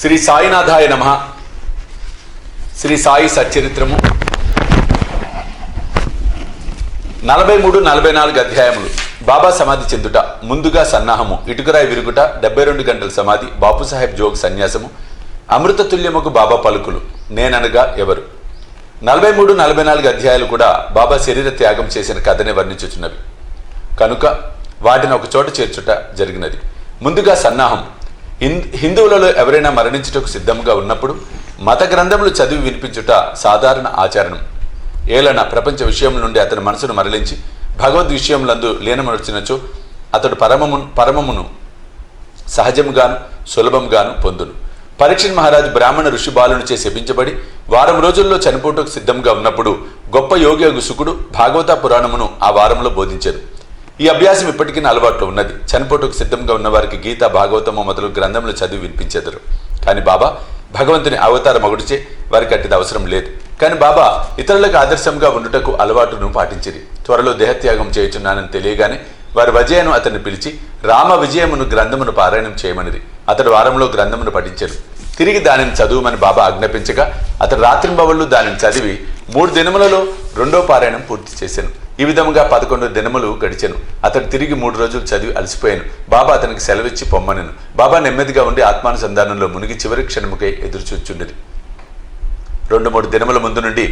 శ్రీ సాయినాథాయ నమః. శ్రీ సాయి సచ్చరిత్రము 43-44 అధ్యాయములు. బాబా సమాధి చెందుట, ముందుగా సన్నాహము, ఇటుకరాయి విరుగుట, 72 గంటల సమాధి, బాపుసాహెబ్ జోగ్ సన్యాసము, అమృతతుల్యముకు బాబా పలుకులు, నేననగా ఎవరు. 43-44 అధ్యాయాలు కూడా బాబా శరీర త్యాగం చేసిన కథనే వర్ణించుచున్నవి కనుక వాటిని ఒక చోట చేర్చుట జరిగినది. ముందుగా సన్నాహం. హిందువులలో ఎవరైనా మరణించుటకు సిద్ధంగా ఉన్నప్పుడు మత గ్రంథములు చదివి వినిపించుట సాధారణ ఆచరణం. ఏలన ప్రపంచ విషయం నుండి అతని మనసును మరలించి భగవద్ విషయములందు లీనమర్చినచో అతడు పరమమును సహజముగాను సులభంగాను పొందును. పరీక్షణ్ మహారాజు బ్రాహ్మణ ఋషి బాలునిచే శపించబడి వారం రోజుల్లో చనిపోటుకు సిద్ధంగా ఉన్నప్పుడు గొప్ప యోగి శుకుడు భాగవత పురాణమును ఆ వారంలో బోధించారు. ఈ అభ్యాసం ఇప్పటికీ అలవాట్లో ఉన్నది. చనిపోటుకు సిద్ధంగా ఉన్న వారికి గీత, భాగవతము మొదలు గ్రంథములు చదివి వినిపించేదరు. కానీ బాబా భగవంతుని అవతారం ఒకటిచే వారికి అట్టిది అవసరం లేదు. కానీ బాబా ఇతరులకు ఆదర్శంగా ఉండుటకు అలవాటును పాటించిరి. త్వరలో దేహత్యాగం చేయుచున్నానని తెలియగానే వారి వజయను అతన్ని పిలిచి రామ విజయమును గ్రంథమును పారాయణం చేయమనిది. అతడు వారంలో గ్రంథమును పఠించారు. తిరిగి దానిని చదువుమని బాబా ఆజ్ఞాపించగా అతడు రాత్రింబవళ్ళు దానిని చదివి 3 దినములలో 2వ పారాయణం పూర్తి చేశాను. ఈ విధముగా 11 దినములు గడిచాను. అతడు తిరిగి 3 రోజులు చదివి అలసిపోయాను. బాబా అతనికి సెలవిచ్చి పొమ్మనెను. బాబా నెమ్మదిగా ఉండి ఆత్మానుసంధానంలో మునిగి చివరి క్షణముకై ఎదురుచూచుండేది. 2-3 దినముల ముందు నుండి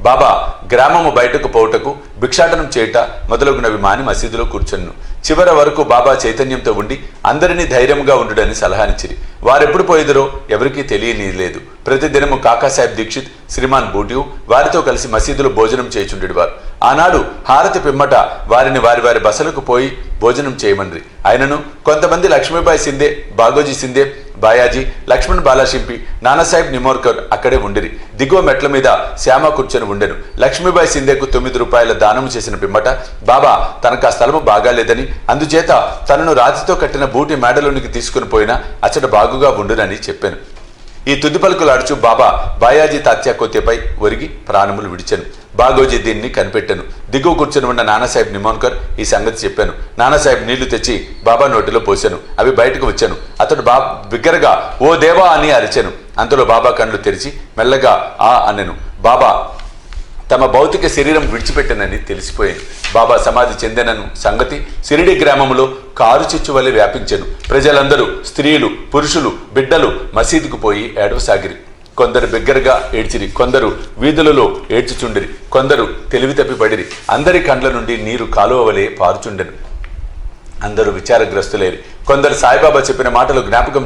బాబా గ్రామము బయటకు పోవుటకు, భిక్షాటనం చేయుట మొదలగునవి మాని మసీదులో కూర్చున్ను. చివరి వరకు బాబా చైతన్యంతో ఉండి అందరినీ ధైర్యంగా ఉండుడని సలహానిచ్చిరి. వారెప్పుడు పోయేదరో ఎవరికీ తెలియనీయలేదు. ప్రతిదినము కాకాసాహెబ్ దీక్షిత్, శ్రీమాన్ బూటియు వారితో కలిసి మసీదులో భోజనం చేయుచుండేవారు. ఆనాడు హారతి పిమ్మట వారిని వారి వారి బసలకు పోయి భోజనం చేయమనిరి. ఆయనను కొంతమంది లక్ష్మీబాయి సిందే, బాగోజీ సిందే, బాయాజీ, లక్ష్మణ్ బాలాషింపి, నానాసాహెబ్ నిమోర్కర్ అక్కడే ఉండిరి. దిగువ మెట్ల మీద శ్యామ కూర్చొని ఉండెను. లక్ష్మీబాయి సిందేకు 9 రూపాయల దానము చేసిన పిమ్మట బాబా తనకు ఆ స్థలము బాగాలేదని, అందుచేత తనను రాతితో కట్టిన బూటి మేడలోనికి తీసుకుని పోయినా అచ్చట బాగుగా ఉండునని చెప్పాను. ఈ తుది పలుకులాడుచు బాబా బాయాజీ తాత్యాకోత్యపై ఒరిగి ప్రాణములు విడిచాను. బాగోజీ దీన్ని కనిపెట్టాను. దిగువ కూర్చొని ఉన్న నానాసాహెబ్ నిమోన్కర్ ఈ సంగతి చెప్పాను. నానాసాహెబ్ నీళ్లు తెచ్చి బాబా నోటిలో పోశాను. అవి బయటకు వచ్చాను. అతడు బిగ్గరగా ఓ దేవా అని అరిచాను. అంతలో బాబా కళ్ళు తెరిచి మెల్లగా ఆ అనెను. బాబా తమ భౌతిక శరీరం విడిచిపెట్టనని తెలిసిపోయాను. బాబా సమాధి చెందినను సంగతి సిరిడి గ్రామంలో కారు చిచ్చు వలె వ్యాపించెను. ప్రజలందరూ, స్త్రీలు, పురుషులు, బిడ్డలు మసీదుకు పోయి ఏడవసాగిరి. కొందరు బిగ్గరగా ఏడ్చిరి, కొందరు వీధులలో ఏడ్చుచుండిరి, కొందరు తెలివి తప్పి పడిరి. అందరి కండ్ల నుండి నీరు కాలువ వలె పారుచుండెను. అందరూ విచారగ్రస్తులేరి. కొందరు సాయిబాబా చెప్పిన మాటలు జ్ఞాపకం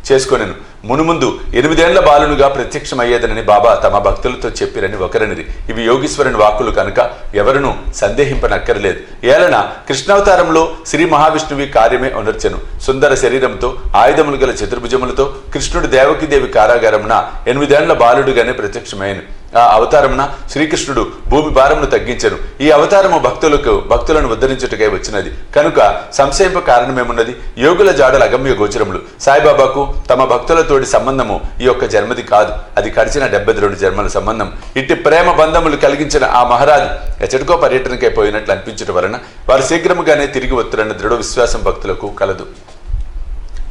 చేసుకొనెను. మునుముందు 8 ఏళ్ల బాలునుగా ప్రత్యక్షమయ్యేదనని బాబా తమ భక్తులతో చెప్పిరని ఒకరనిది. ఇవి యోగీశ్వరుని వాక్కులు కనుక ఎవరునూ సందేహింపనక్కర్లేదు. ఏలన కృష్ణావతారంలో శ్రీ మహావిష్ణువి కార్యమే ఉనర్చెను. సుందర శరీరంతో, ఆయుధములు గల చతుర్భుజములతో కృష్ణుడు దేవకీదేవి కారాగారమున 8 ఏళ్ల బాలుడుగానే ప్రత్యక్షమయ్యను. ఆ అవతారమున శ్రీకృష్ణుడు భూమి భారమును తగ్గించెను. ఈ అవతారము భక్తులను ఉద్ధరించుటకై వచ్చినది కనుక సంశయింప కారణమేమున్నది? యోగుల జాడల అగమ్య గోచరములు. సాయిబాబాకు తమ భక్తులతోటి సంబంధము ఈ యొక్క జన్మది కాదు, అది గడిచిన 72 జన్మల సంబంధం. ఇట్టి ప్రేమ బంధములు కలిగించిన ఆ మహారాజు ఎచ్చటికో పర్యటనకై పోయినట్లు అనిపించడం వలన వారు శీఘ్రముగానే తిరిగి వత్తురన్న దృఢ విశ్వాసం భక్తులకు కలదు.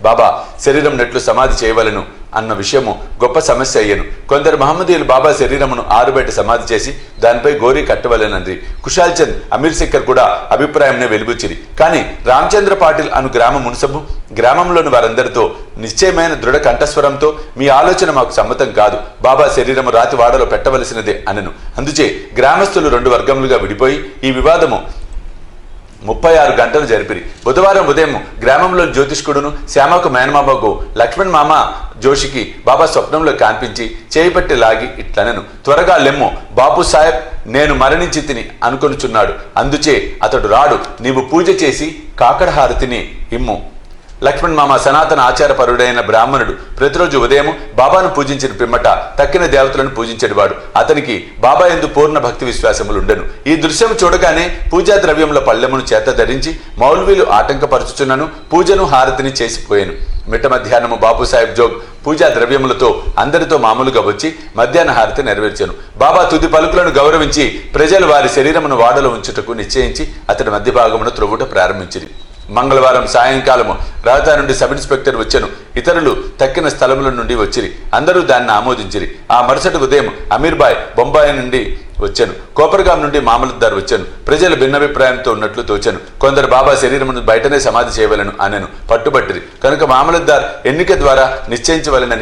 బాబా శరీరం నెట్లు సమాధి చేయవలను అన్న విషయము గొప్ప సమస్య అయ్యను. కొందరు మహమ్మదీయులు బాబా శరీరమును ఆరుబయట సమాధి చేసి దానిపై గోరీ కట్టవలెనంది. కుశాల్ చంద్, అమీర్ శక్కర్ కూడా అభిప్రాయంనే వెలుబుచ్చిరి. కానీ రామచంద్ర పాటిల్ అను గ్రామ మున్సబు గ్రామంలోని వారందరితో నిశ్చయమైన దృఢ కంఠస్వరంతో మీ ఆలోచన మాకు సమ్మతం కాదు, బాబా శరీరము రాతి వాడలో పెట్టవలసినదే అనెను. అందుచే గ్రామస్తులు 2 వర్గములుగా విడిపోయి ఈ వివాదము 36 గంటలు జరిపిరి. బుధవారం ఉదయం గ్రామంలో జ్యోతిష్కుడును శ్యామకు మేనమామకు లక్ష్మణ్ మామ జోషికి బాబా స్వప్నంలో కనిపించి చేయిపట్టి లాగి ఇట్లనెను. త్వరగా లెమ్ము, బాపు సాహెబ్ నేను మరణించి తిని అనుకొనుచున్నాడు. అందుచే అతడు రాడు. నీవు పూజ చేసి కాకడ హారతిని ఇమ్ము. లక్ష్మణ్ మామ సనాతన ఆచారపరుడైన బ్రాహ్మణుడు. ప్రతిరోజు ఉదయం బాబాను పూజించిన పిమ్మట తక్కిన దేవతలను పూజించేవాడు. అతనికి బాబా యందు పూర్ణ భక్తి విశ్వాసములు ఉండెను. ఈ దృశ్యం చూడగానే పూజా ద్రవ్యముల పళ్ళెమును చేత ధరించి మౌల్వీలు ఆటంకపరుచుచున్నను పూజను హారతిని చేసిపోయాను. మిట్ట మధ్యాహ్నము బాపుసాహెబ్ జోగ్ పూజా ద్రవ్యములతో అందరితో మామూలుగా వచ్చి మధ్యాహ్న హారతి నెరవేర్చాను. బాబా తుది పలుకులను గౌరవించి ప్రజలు వారి శరీరమును వాడలో ఉంచుటకు నిశ్చయించి అతడి మధ్య భాగమును త్రొవ్వుట ప్రారంభించిరి. మంగళవారం సాయంకాలము రాజధాని నుండి సబ్ ఇన్స్పెక్టర్ వచ్చెను. ఇతరులు తక్కిన స్థలముల నుండి వచ్చిరి. అందరూ దాన్ని ఆమోదించిరి. ఆ మరుసటి ఉదయం అమీర్బాయ్ బొంబాయి నుండి వచ్చాను. కోపర్గాం నుండి మామలద్దార్ వచ్చాను. ప్రజలు భిన్నాభిప్రాయంతో ఉన్నట్లు తోచాను. కొందరు బాబా శరీరమును బయటనే సమాధి చేయవలను అనెను. పట్టుబట్టిరి. కనుక మామలద్దార్ ఎన్నిక ద్వారా నిశ్చయించవలను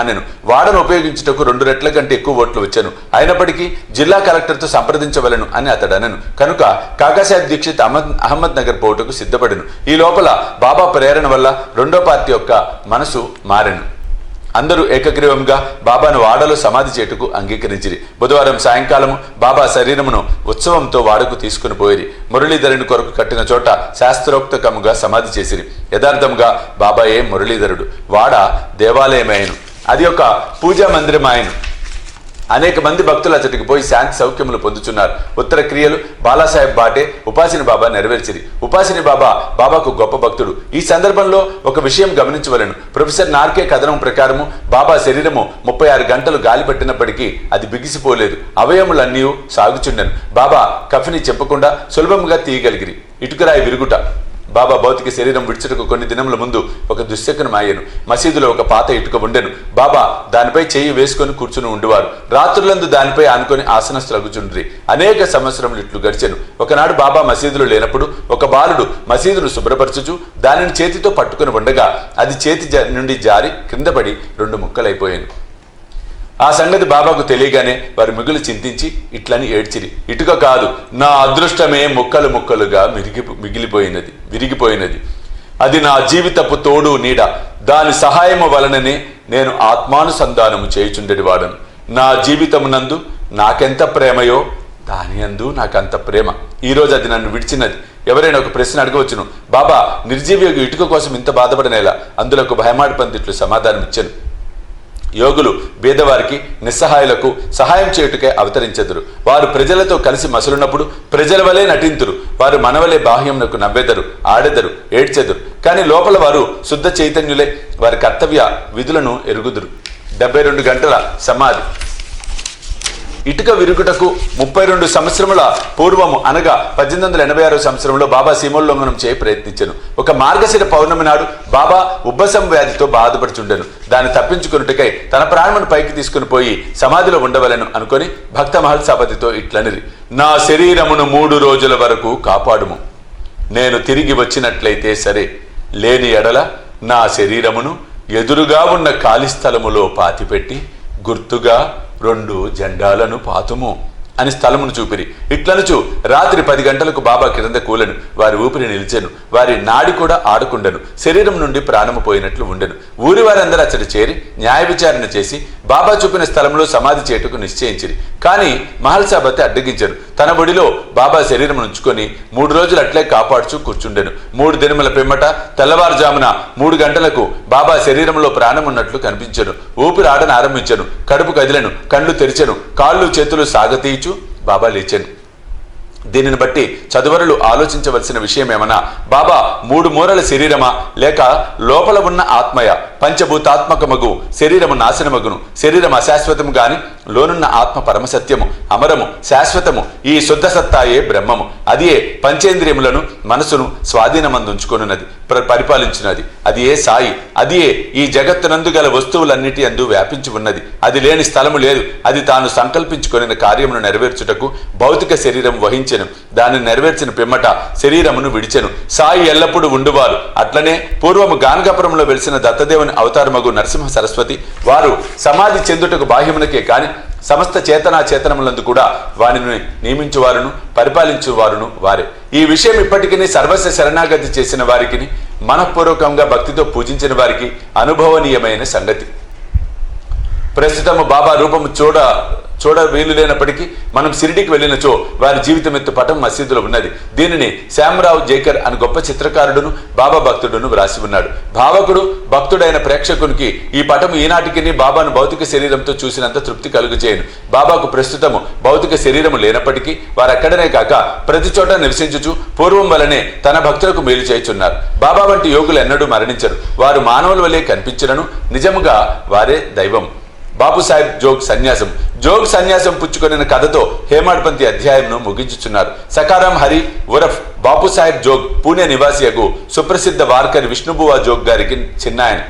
అనెను. వాడను ఉపయోగించుటకు 2 రెట్ల కంటే ఎక్కువ ఓట్లు వచ్చాను. అయినప్పటికీ జిల్లా కలెక్టర్తో సంప్రదించవలను అని అతడు అనెను. కనుక కాకాసాహెబ్ దీక్షిత్ అహ్మద్ నగర్ పోటుకు సిద్ధపడెను. ఈ లోపల బాబా ప్రేరణ వల్ల రెండో పార్టీ యొక్క మనసు మారెను. అందరూ ఏకగ్రీవంగా బాబాను వాడలో సమాధి చేటుకు అంగీకరించిరి. బుధవారం సాయంకాలం బాబా శరీరమును ఉత్సవంతో వాడకు తీసుకుని పోయిరి. మురళీధరుని కొరకు కట్టిన చోట శాస్త్రోక్తకముగా సమాధి చేసిరి. యథార్థముగా బాబాయే మురళీధరుడు. వాడ దేవాలయమైను. అది ఒక పూజా మందిరమాయను. అనేక మంది భక్తులు అతడికి పోయి శాంతి సౌఖ్యములు పొందుచున్నారు. ఉత్తర క్రియలు బాలాసాహెబ్ బాటే ఉపాసిని బాబా నెరవేర్చిరి. ఉపాసిని బాబా బాబాకు గొప్ప భక్తుడు. ఈ సందర్భంలో ఒక విషయం గమనించవలను. ప్రొఫెసర్ నార్కే కథనం ప్రకారము బాబా శరీరము 36 గంటలు గాలి పట్టినప్పటికీ అది బిగిసిపోలేదు. అవయములన్నీ సాగుచుండెను. బాబా కఫిని చెప్పకుండా సులభంగా తీయగలిగిరి. ఇటుకరాయి విరుగుట. బాబా భౌతిక శరీరం విడిచుటకు కొన్ని దినముల ముందు ఒక దుశ్శకునం అయ్యను. మసీదులో ఒక పాత ఇటుక ఉండెను. బాబా దానిపై చెయ్యి వేసుకొని కూర్చుని ఉండేవారు. రాత్రులందు దానిపై ఆనుకొని ఆసనస్తులగుచుండ్రి. అనేక సంవత్సరములు ఇట్లు గడిచెను. ఒకనాడు బాబా మసీదులో లేనప్పుడు ఒక బాలుడు మసీదును శుభ్రపరచుచు దానిని చేతితో పట్టుకుని ఉండగా అది చేతి నుండి జారి కింద పడి 2 ముక్కలైపోయాను. ఆ సంగతి బాబాకు తెలియగానే వారు మిగులు చింతించి ఇట్లని ఏడ్చిరి. ఇటుక కాదు, నా అదృష్టమే ముక్కలు ముక్కలుగా విరిగిపోయినది. అది నా జీవితపు తోడు నీడ. దాని సహాయము వలననే నేను ఆత్మానుసంధానము చేయుచుండెడి వాడను. నా జీవితమునందు నాకెంత ప్రేమయో దాని అందు నాకంత ప్రేమ. ఈరోజు అది నన్ను విడిచినది. ఎవరైనా ఒక ప్రశ్న అడగవచ్చును, బాబా నిర్జీవి ఇటుక కోసం ఇంత బాధపడనేలా? అందులో ఒక భయమాడి పందిట్లు సమాధానం ఇచ్చాను. యోగులు బీదవారికి నిస్సహాయులకు సహాయం చేయుటకే అవతరించెదరు. వారు ప్రజలతో కలిసి మసలున్నప్పుడు ప్రజల వలె నటింతురు. వారు మనవలే బాహ్యమునకు నవ్వెదరు, ఆడెదరు, ఏడ్చెదరు. కానీ లోపల వారు శుద్ధ చైతన్యులే. వారి కర్తవ్య విధులను ఎరుగుదురు. 72 గంటల సమాధి. ఇటుక విరుగుటకు 32 సంవత్సరముల పూర్వము అనగా 1886 సంవత్సరంలో బాబా సీమోల్లంఘనం చేయ ప్రయత్నించెను. ఒక మార్గశిర పౌర్ణమి నాడు బాబా ఉబ్బసం వ్యాధితో బాధపడుచుండెను. దాన్ని తప్పించుకున్నట్టుకై తన ప్రాణమును పైకి తీసుకుని పోయి సమాధిలో ఉండవలను అనుకొని భక్త మహల్సాపతితో ఇట్లనిరి, నా శరీరమును 3 రోజుల వరకు కాపాడుము. నేను తిరిగి వచ్చినట్లయితే సరే, లేని ఎడల నా శరీరమును ఎదురుగా ఉన్న ఖాళీ స్థలములో పాతిపెట్టి గుర్తుగా 2 జెండాలను పాతుము అని స్థలమును చూపిరి. ఇట్లనుచు రాత్రి 10 గంటలకు బాబా కింద కూలెను. వారి ఊపిరి నిలిచెను. వారి నాడి కూడా ఆడుకుండెను. శరీరం నుండి ప్రాణము పోయినట్లు ఉండెను. ఊరి వారందరూ అతడు చేరి న్యాయ విచారణ చేసి బాబా చూపిన స్థలంలో సమాధి చేటుకు నిశ్చయించిరి. కానీ మహల్సాబతి అడ్డగించను. తన ఒడిలో బాబా శరీరం ఉంచుకొని 3 రోజులు అట్లే కాపాడుచూ కూర్చుండెను. 3 దినముల పిమ్మట తెల్లవారుజామున 3 గంటలకు బాబా శరీరంలో ప్రాణం ఉన్నట్లు కనిపించెను. ఊపిరి ఆడన ఆరంభించెను. కడుపు కదిలెను. కళ్ళు తెరిచెను. కాళ్ళు చేతులు సాగతీయచు బాబా లేచెను. దీనిని బట్టి చదువరులు ఆలోచించవలసిన విషయం ఏమన్నా, బాబా 3 మూరల శరీరమా లేక లోపల ఉన్న ఆత్మయ? పంచభూతాత్మకమగు శరీరము నాశనమగును. శరీరం అశాశ్వతము గాని లోనున్న ఆత్మ పరమసత్యము, అమరము, శాశ్వతము. ఈ శుద్ధ సత్తాయే బ్రహ్మము. అదియే పంచేంద్రియములను మనసును స్వాధీనమందుంచుకొనున్నది, పరిపాలించున్నది. అది ఏ సాయి. అదియే ఈ జగత్తునందు గల వస్తువులన్నిటి అందు వ్యాపించి ఉన్నది. అది లేని స్థలము లేదు. అది తాను సంకల్పించుకొనిన కార్యమును నెరవేర్చుటకు భౌతిక శరీరం వహించెను. దానిని నెరవేర్చిన పిమ్మట శరీరమును విడిచెను. సాయి ఎల్లప్పుడూ ఉండువారు. అట్లనే పూర్వము గానగాపురంలో వెలిసిన దత్తదేవుని అవతారమగు నరసింహ సరస్వతి వారు సమాధి చెందుటకు బాహ్యమునకే కాని సమస్త చేతనాచేతనములందు కూడా వారిని నియమించువారును పరిపాలించువారును వారే. ఈ విషయం ఇప్పటికీ సర్వస్వ శరణాగతి చేసిన వారికి, మనఃపూర్వకంగా భక్తితో పూజించిన వారికి అనుభవనీయమైన సంగతి. ప్రస్తుతము బాబా రూపము చూడ వీలు లేనప్పటికీ మనం షిరిడీకి వెళ్ళినచో వారి జీవితం ఎత్తు పటం మసీదులో ఉన్నది. దీనిని శ్యామరావు జేకర్ అని గొప్ప చిత్రకారుడును బాబా భక్తుడును వ్రాసి ఉన్నాడు. భావకుడు భక్తుడైన ప్రేక్షకునికి ఈ పటము ఈనాటికి బాబాను భౌతిక శరీరంతో చూసినంత తృప్తి కలుగుచేయను. బాబాకు ప్రస్తుతము భౌతిక శరీరము లేనప్పటికీ వారక్కడనే కాక ప్రతి చోట నివసించుచు పూర్వం వలనే తన భక్తులకు మేలు చేయుచున్నారు. బాబా వంటి యోగులు ఎన్నడూ మరణించరు. వారు మానవుల వలె కనిపించినను నిజముగా వారే దైవం. బాపుసాహెబ్ జోగ్ సన్యాసం. జోగ్ సన్యాసం పుచ్చుకొనిన కథతో హేమాడ్పంతి అధ్యాయంను ముగించుచున్నారు. సకారాం హరి ఉరఫ్ బాపుసాహెబ్ జోగ్ పూణే నివాసియకు సుప్రసిద్ధ వార్కరి విష్ణుబువా జోగ్ గారికి చిన్నాయన.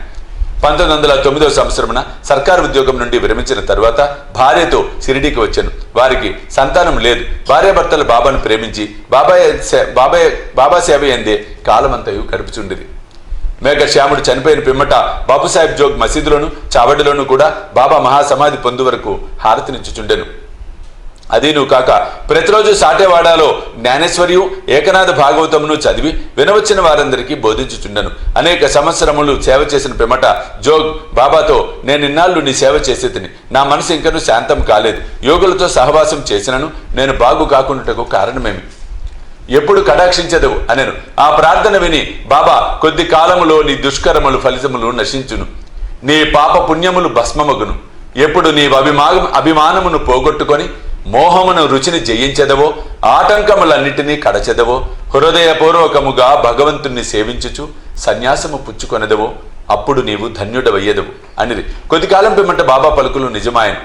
1909 సంవత్సరమున సర్కారు ఉద్యోగం నుండి విరమించిన తరువాత భార్యతో షిరిడీకి వచ్చాను. వారికి సంతానం లేదు. భార్యాభర్తలు బాబాను ప్రేమించి బాబా సేవ ఎందే కాలమంతయు గడుపుచుండేది. మేఘశ్యాముడు చనిపోయిన పిమ్మట బాపుసాహెబ్ జోగ్ మసీదులోను చావడిలోను కూడా బాబా మహాసమాధి పొందు వరకు హారతినిచ్చుచుండెను. అదీను కాక ప్రతిరోజు సాటేవాడాలో జ్ఞానేశ్వర్యు ఏకనాథ భాగవతమును చదివి వినవచ్చిన వారందరికీ బోధించుచుండెను. అనేక సంవత్సరములు సేవ చేసిన పిమ్మట జోగ్ బాబాతో, నేనిన్నాళ్ళు నీ సేవ చేసేతిని, నా మనసు ఇంకనూ శాంతం కాలేదు. యోగులతో సహవాసం చేసినను నేను బాగు కాకుండాటకు కారణమేమి? ఎప్పుడు కటాక్షించదవు అనెను. ఆ ప్రార్థన విని బాబా, కొద్ది కాలములో నీ దుష్కరములు ఫలితములు నశించును, నీ పాప పుణ్యములు భస్మమగును. ఎప్పుడు నీ అభిమానమును పోగొట్టుకొని మోహమును రుచిని జయించెదవో, ఆటంకములన్నిటినీ కడచెదవో, హృదయపూర్వకముగా భగవంతుణ్ణి సేవించుచు సన్యాసము పుచ్చుకొనెదవో, అప్పుడు నీవు ధన్యుడవయ్యేదవు అనిది. కొద్ది కాలం పిమ్మట బాబా పలుకులు నిజమాయను.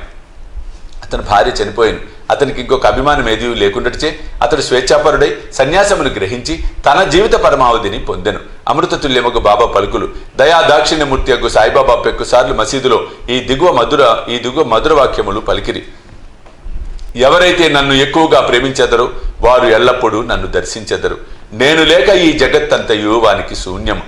అతని భార్య చనిపోయాను. అతనికి ఇంకొక అభిమానం ఏదీ లేకుండాచే అతడు స్వేచ్ఛాపరుడై సన్యాసమును గ్రహించి తన జీవిత పరమావధిని పొందెను. అమృతతుల్యముకు బాబా పలుకులు. దయా దాక్షిణ్యమూర్తియగు సాయిబాబా పెక్కుసార్లు మసీదులో ఈ దిగువ మధుర వాక్యములు పలికిరి. ఎవరైతే నన్ను ఎక్కువగా ప్రేమించెదరో వారు ఎల్లప్పుడూ నన్ను దర్శించెదరు. నేను లేక ఈ జగత్తంతయు వానికి శూన్యము.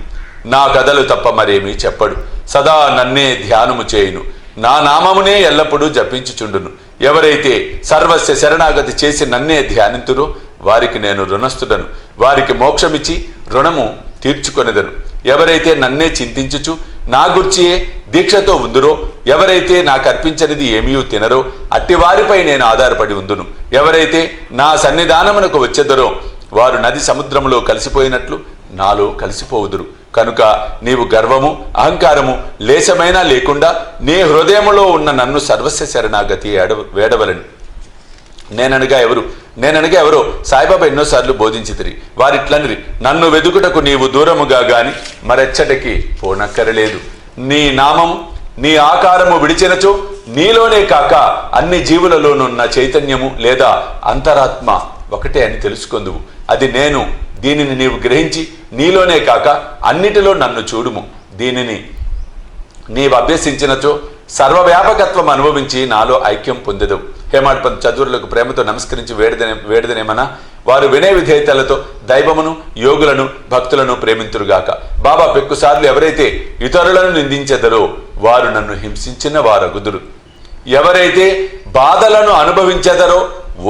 నా కథలు తప్ప మరేమీ చెప్పడు. సదా నన్నే ధ్యానము చేయును. నా నామమునే ఎల్లప్పుడూ జపించుచుండును. ఎవరైతే సర్వస్య శరణాగతి చేసి నన్నే ధ్యానింతురో వారికి నేను రుణస్థుడను. వారికి మోక్షమిచ్చి రుణము తీర్చుకొనెదను. ఎవరైతే నన్నే చింతించుచు నా గుర్చియే దీక్షతో ఉందురో, ఎవరైతే నాకు అర్పించనిది ఏమీ తినరో అట్టి వారిపై నేను ఆధారపడి ఉందును. ఎవరైతే నా సన్నిధానమునకు వచ్చెదరో వారు నది సముద్రములో కలిసిపోయినట్లు నాలో కలిసిపోవుదురు. కనుక నీవు గర్వము అహంకారము లేశమైనా లేకుండా నీ హృదయములో ఉన్న నన్ను సర్వస్వ శరణాగతి వేడవలని. నేననగా ఎవరో సాయిబాబా ఎన్నోసార్లు బోధించితిరి. వారిట్లనిరి, నన్ను వెదుకుటకు నీవు దూరముగా గాని మరెచ్చటికి పోనక్కరలేదు. నీ నామము నీ ఆకారము విడిచినచో నీలోనే కాక అన్ని జీవులలోనున్న చైతన్యము లేదా అంతరాత్మ ఒకటే అని తెలుసుకొందువు. అది నేను. దీనిని నీవు గ్రహించి నీలోనే కాక అన్నిటిలో నన్ను చూడుము. దీనిని నీవు అభ్యసించినచో సర్వవ్యాపకత్వం అనుభవించి నాలో ఐక్యం పొందెదవు. హేమాడ్పంత్ చదువులకు ప్రేమతో నమస్కరించి వేడదనేమన్నా వారు వినయ విధేయతలతో దైవమును యోగులను భక్తులను ప్రేమింతురుగాక. బాబా పెక్కుసార్లు ఎవరైతే ఇతరులను నిందించెదరో వారు నన్ను హింసించిన వారగుదురు. ఎవరైతే బాధలను అనుభవించెదరో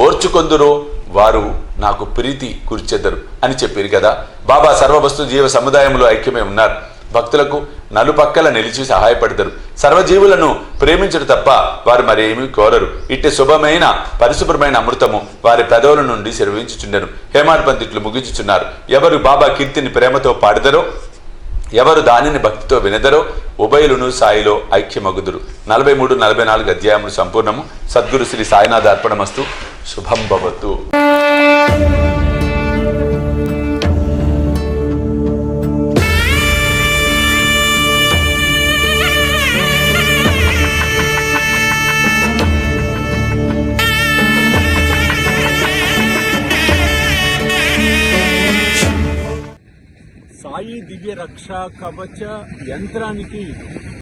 ఓర్చుకొందురో వారు నాకు ప్రీతి కూర్చెదరు అని చెప్పారు కదా. బాబా సర్వవస్తు జీవ సముదాయంలో ఐక్యమే ఉన్నారు. భక్తులకు నలుపక్కల నిలిచి సహాయపడతారు. సర్వజీవులను ప్రేమించడు తప్ప వారు మరేమీ కోరరు. ఇట్టి శుభమైన పరిశుభ్రమైన అమృతము వారి పెదవుల నుండి సెలవించుచుండెను. హేమాడ్పంత్ ఇట్లు ముగించుచున్నారు. ఎవరు బాబా కీర్తిని ప్రేమతో పాడదరో, ఎవరు దానిని భక్తితో వినదరో ఉభయులను సాయిలో ఐక్యమగుదురు. 43-44 అధ్యాయములు సంపూర్ణము. సద్గురు శ్రీ సాయినాథ అర్పణమస్తు. శుభం భవతు. సాయి దివ్య రక్ష కవచ యంత్రానికి